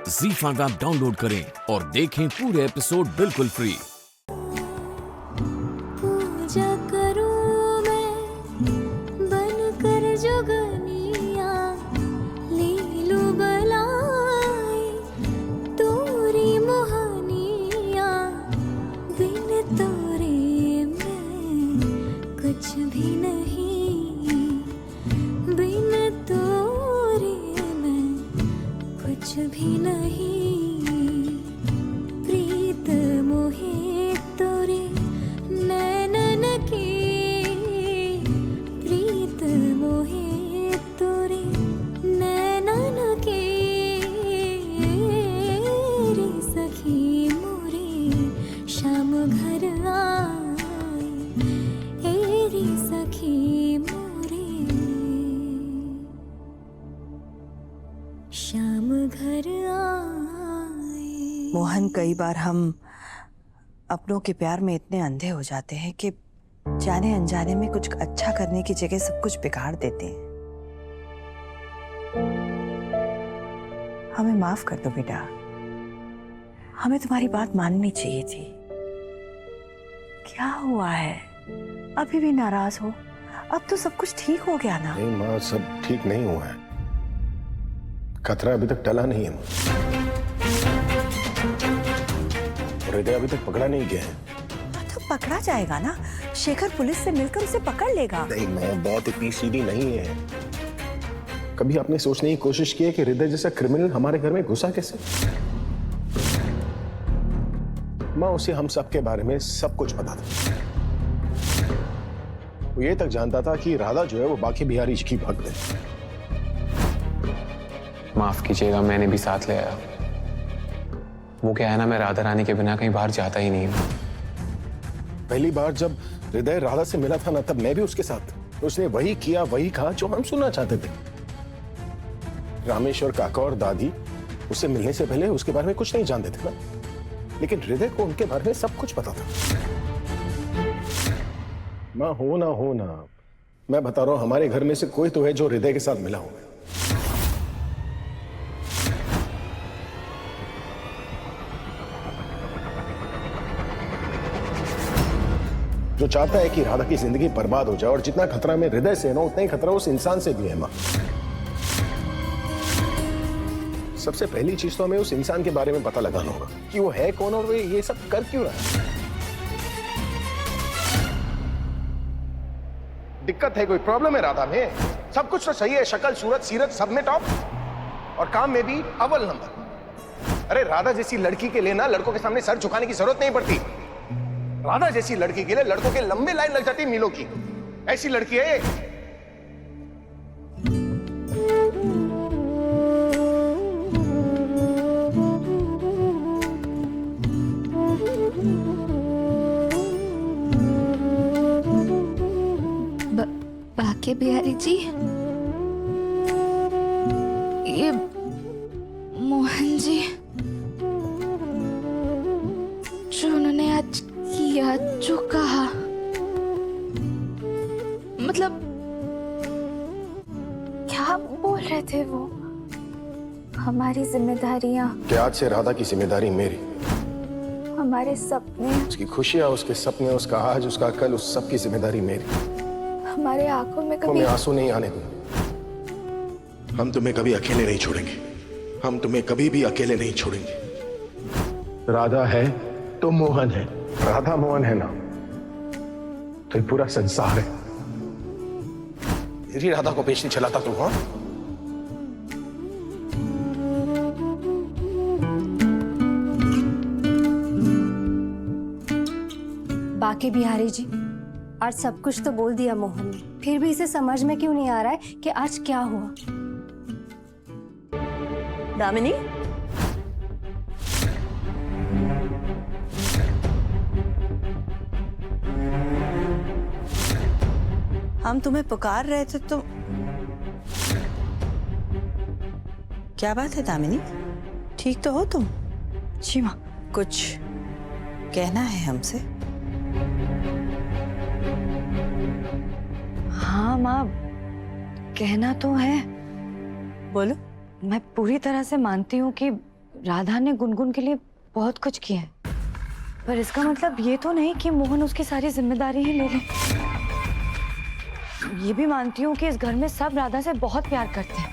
ZEE5 app download करें और देखें पूरे एपिसोड बिल्कुल फ्री। पूजा करूं मैं बनकर जोगनिया, लीलू बलाई तोरी मोहनिया, बिन तोरे मैं कुछ भी नहीं, बिन तोरे मैं कुछ भी नहीं। प्रीत मोहे तोरे नैनन की, प्रीत मोहे तोरे नैनन की, रे सखी मोरे शाम घर आई, रे सखी मोरे शाम घर आई। मोहन, कई बार हम अपनों के प्यार में इतने अंधे हो जाते हैं कि जाने अनजाने में कुछ अच्छा करने की जगह सब कुछ बिगाड़ देते हैं। हमें माफ कर दो बेटा, हमें तुम्हारी बात माननी चाहिए थी। क्या हुआ है, अभी भी नाराज हो? अब तो सब कुछ ठीक हो गया ना? नहीं माँ, सब ठीक नहीं हुआ है। खतरा अभी तक टला नहीं है माँ। हृदय अभी तक पकड़ा नहीं गया है। तो पकड़ा जाएगा ना, शेखर पुलिस से मिलकर उसे पकड़ लेगा। नहीं माँ, बात इतनी सीधी नहीं है। कभी आपने सोचने की कोशिश की है कि हृदय जैसा क्रिमिनल हमारे घर में घुसा कैसे? माँ, उसे हम सबके बारे में सब कुछ पता था। वो ये तक जानता था कि राधा जो है वो बाकी बिहारी जी की भक्त है। माफ कीजिएगा, मैंने भी साथ ले आया। वो क्या है ना, मैं राधा रानी के बिना कहीं बाहर जाता ही नहीं हूँ। पहली बार जब हृदय राधा से मिला था ना, तब मैं भी उसके साथ। उसने वही किया, वही कहा जो हम सुनना चाहते थे। रामेश्वर काका और दादी उससे मिलने से पहले उसके बारे में कुछ नहीं जानते थे ना, लेकिन हृदय को उनके बारे में सब कुछ पता था। मां, हो ना मैं बता रहा हूं, हमारे घर में से कोई तो है जो हृदय के साथ मिला हुआ है। जो चाहता है कि राधा की जिंदगी बर्बाद हो जाए, और जितना खतरा में हृदय से है ना, उतना ही खतरा उस इंसान से भी है मां। सबसे पहली चीज तो हमें उस इंसान के बारे में पता लगाना होगा कि वो है कौन और वो ये सब कर क्यों रहा है। दिक्कत है, कोई प्रॉब्लम है राधा में? सब कुछ तो सही है, शक्ल सूरत सीरत सब में टॉप, और काम में भी अव्वल नंबर। अरे राधा जैसी लड़की के लिए ना लड़कों के सामने सर झुकाने की जरूरत नहीं पड़ती। राधा जैसी लड़की के लिए लड़कों के लंबे लाइन लग जाती मीलों की। ऐसी लड़की है ये। बाके बिहारी जी, ये मोहन जी जो उन्होंने आज किया, जो कहा, मतलब क्या बोल रहे थे वो? हमारी जिम्मेदारियां, कि आज से राधा की जिम्मेदारी मेरी। हमारे सपने, उसकी खुशियां, उसके सपने, उसका आज, उसका कल, उस सब की जिम्मेदारी मेरी। हमारे आंखों में कभी तुम्हें आंसू नहीं आने दूंगा। हम तुम्हें कभी अकेले नहीं छोड़ेंगे। हम तुम्हें कभी भी अकेले नहीं छोड़ेंगे। राधा है तो मोहन है, राधा मोहन है ना तो ये पूरा संसार है। मेरी राधा को बेचने चला था तू? हाँ, बाके बिहारी जी, आज सब कुछ तो बोल दिया मोहन ने, फिर भी इसे समझ में क्यों नहीं आ रहा है कि आज क्या हुआ? दामिनी, हम तुम्हें पुकार रहे थे तो क्या बात है दामिनी? ठीक तो हो तुम? जी माँ, कुछ कहना है हमसे? हाँ माँ, कहना तो है। बोलो। मैं पूरी तरह से मानती हूँ कि राधा ने गुनगुन के लिए बहुत कुछ किया है, पर इसका मतलब ये तो नहीं कि मोहन उसकी सारी जिम्मेदारी ही ले ले। ये भी मानती हूँ कि इस घर में सब राधा से बहुत प्यार करते हैं,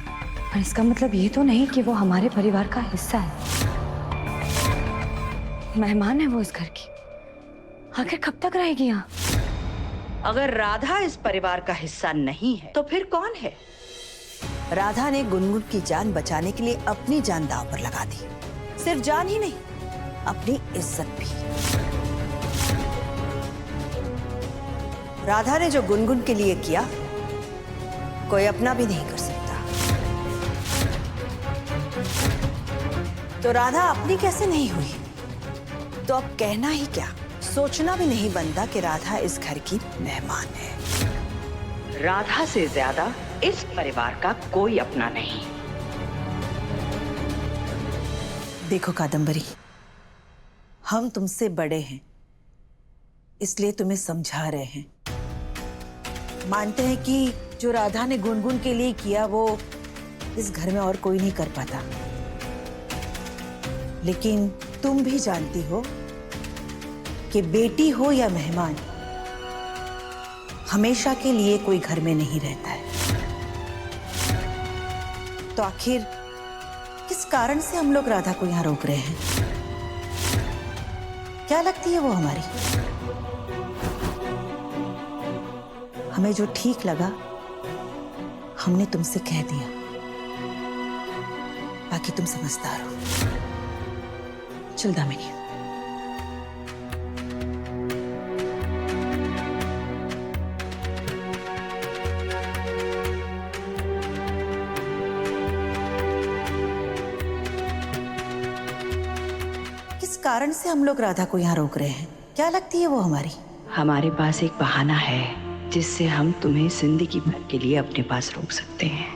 पर इसका मतलब ये तो नहीं कि वो हमारे परिवार का हिस्सा है। मेहमान है वो इस घर की, आखिर कब तक रहेगी यहाँ? अगर राधा इस परिवार का हिस्सा नहीं है तो फिर कौन है? राधा ने गुनगुन की जान बचाने के लिए अपनी जान दांव पर लगा दी। सिर्फ जान ही नहीं, अपनी इज्जत भी। राधा ने जो गुनगुन के लिए किया, कोई अपना भी नहीं कर सकता। तो राधा अपनी कैसे नहीं हुई? तो अब कहना ही क्या, सोचना भी नहीं बनता कि राधा इस घर की मेहमान है। राधा से ज्यादा इस परिवार का कोई अपना नहीं। देखो कादम्बरी, हम तुमसे बड़े हैं, इसलिए तुम्हें समझा रहे हैं। मानते हैं कि जो राधा ने गुनगुन के लिए किया वो इस घर में और कोई नहीं कर पाता, लेकिन तुम भी जानती हो कि बेटी हो या मेहमान, हमेशा के लिए कोई घर में नहीं रहता है। तो आखिर किस कारण से हम लोग राधा को यहां रोक रहे हैं? क्या लगती है वो हमारी? हमें जो ठीक लगा हमने तुमसे कह दिया, बाकी तुम समझदार हो। चल दामिनी। किस कारण से हम लोग राधा को यहाँ रोक रहे हैं? क्या लगती है वो हमारी? हमारे पास एक बहाना है जिससे हम तुम्हें जिंदगी भर के लिए अपने पास रोक सकते हैं,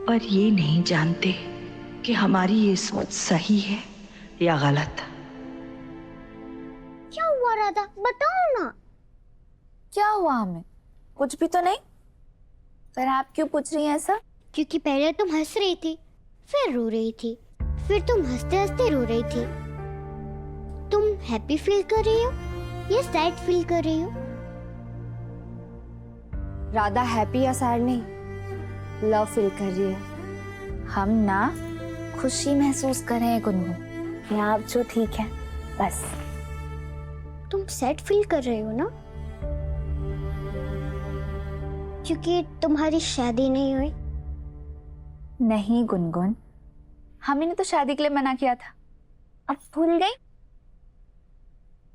पर ये नहीं जानते कि हमारी ये सोच सही है या गलत। क्या हुआ राधा, बताओ ना। क्या हुआ हमें? कुछ भी तो नहीं। पर आप क्यों पूछ रही हैं ऐसा? क्योंकि पहले तुम हंस रही थी, फिर रो रही थी, फिर तुम हंसते हंसते रो रही थी। तुम हैप्पी फील कर रही हो या सैड फील कर रही हो? राधा हैप्पी या सैड नहीं, लव फील कर रही है। हम ना खुशी महसूस कर रहे हैं गुनगुन, या आप जो ठीक है बस। तुम सैड फील कर रहे हो ना, क्योंकि तुम्हारी शादी नहीं हुई। नहीं गुनगुन, हमें ने तो शादी के लिए मना किया था, अब भूल गई?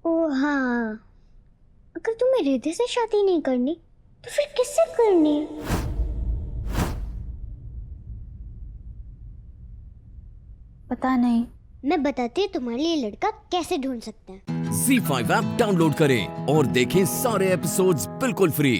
ओ हाँ, अगर तुम्हें रिद्धि से शादी नहीं करनी तो फिर किससे करनी? पता नहीं। मैं बताती हूँ तुम्हारे लिए लड़का कैसे ढूंढ सकते हैं। ZEE5 ऐप डाउनलोड करें और देखें सारे एपिसोड्स बिल्कुल फ्री।